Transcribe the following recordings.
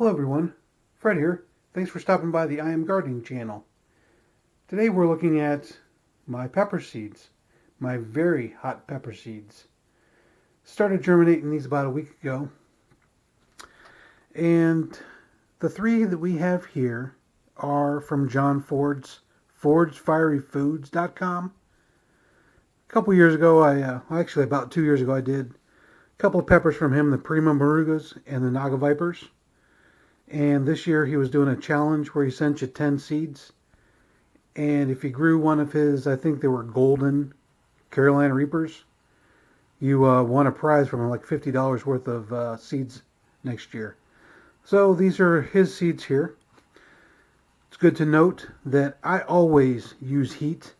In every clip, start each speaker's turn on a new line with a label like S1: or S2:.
S1: Hello everyone, Fred here. Thanks for stopping by the I Am Gardening channel. Today we're looking at my pepper seeds, my very hot pepper seeds. Started germinating these about a week ago. And the three that we have here are from John Ford's FordsFieryFoods.com. A couple years ago, actually about 2 years ago, I did a couple of peppers from him, the Prima Morugas and the Naga Vipers. And this year he was doing a challenge where he sent you 10 seeds. And if you grew one of his, I think they were golden Carolina Reapers, you won a prize from him, like $50 worth of seeds next year. So these are his seeds here. It's good to note that I always use heat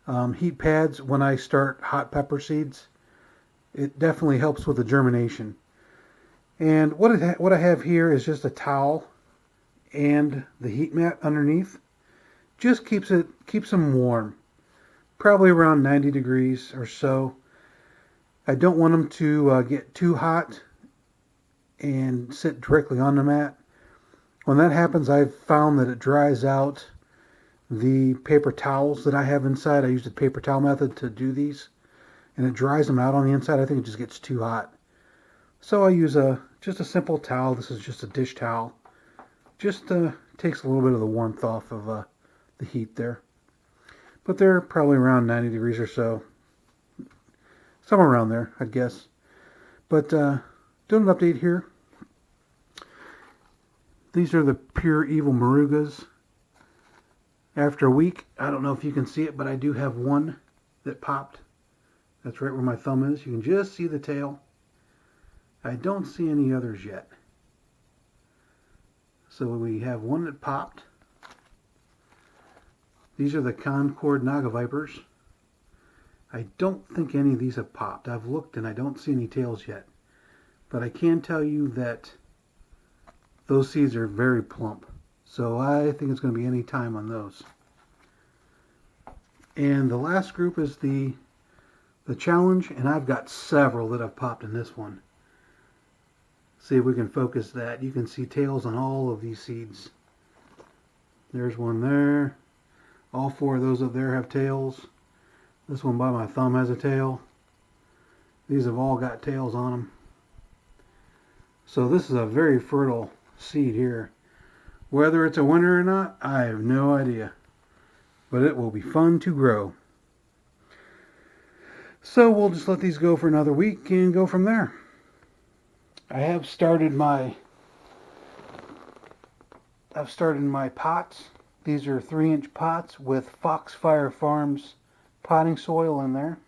S1: pads when I start hot pepper seeds. It definitely helps with the germination. And what I have here is just a towel and the heat mat underneath. Just keeps them warm, probably around 90 degrees or so. I don't want them to get too hot and sit directly on the mat. When that happens, I've found that it dries out the paper towels that I have inside. I use the paper towel method to do these, and it dries them out on the inside. I think it just gets too hot. So I use just a simple towel. This is just a dish towel. Just takes a little bit of the warmth off of the heat there. But they're probably around 90 degrees or so. Somewhere around there, I'd guess. But doing an update here. These are the Pure Evil Morugas. After a week, I don't know if you can see it, but I do have one that popped. That's right where my thumb is. You can just see the tail. I don't see any others yet. So we have one that popped. These are the Concord Naga Vipers. I don't think any of these have popped. I've looked and I don't see any tails yet. But I can tell you that those seeds are very plump. So I think it's going to be any time on those. And the last group is the challenge, and I've got several that have popped in this one. See if we can focus that. You can see tails on all of these seeds. There's one there. All four of those up there have tails. This one by my thumb has a tail. These have all got tails on them. So this is a very fertile seed here. Whether it's a winner or not, I have no idea. But it will be fun to grow. So we'll just let these go for another week and go from there. I have started my pots. These are 3-inch pots with Foxfire Farms potting soil in there.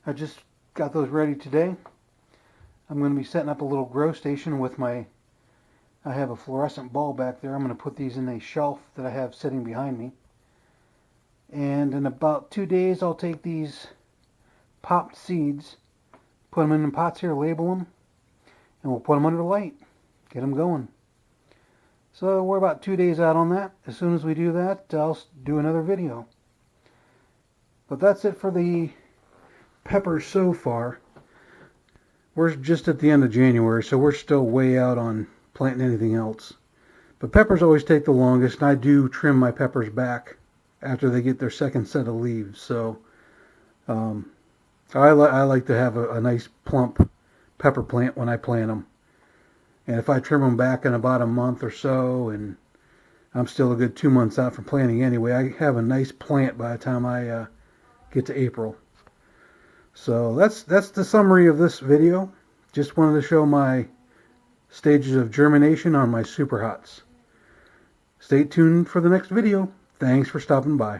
S1: I just got those ready today. I'm going to be setting up a little grow station with I have a fluorescent bulb back there. I'm going to put these in a shelf that I have sitting behind me. And in about 2 days, I'll take these popped seeds, put them in the pots here, label them, and we'll put them under the light, get them going. So we're about 2 days out on that. As soon as we do that, I'll do another video. But that's it for the peppers so far. We're just at the end of January, so we're still way out on planting anything else. But peppers always take the longest, and I do trim my peppers back after they get their second set of leaves. So I like to have a nice plump pepper plant when I plant them. And if I trim them back in about a month or so, and I'm still a good 2 months out from planting anyway, I have a nice plant by the time I get to April. So that's the summary of this video. Just wanted to show my stages of germination on my super hots. Stay tuned for the next video. Thanks for stopping by.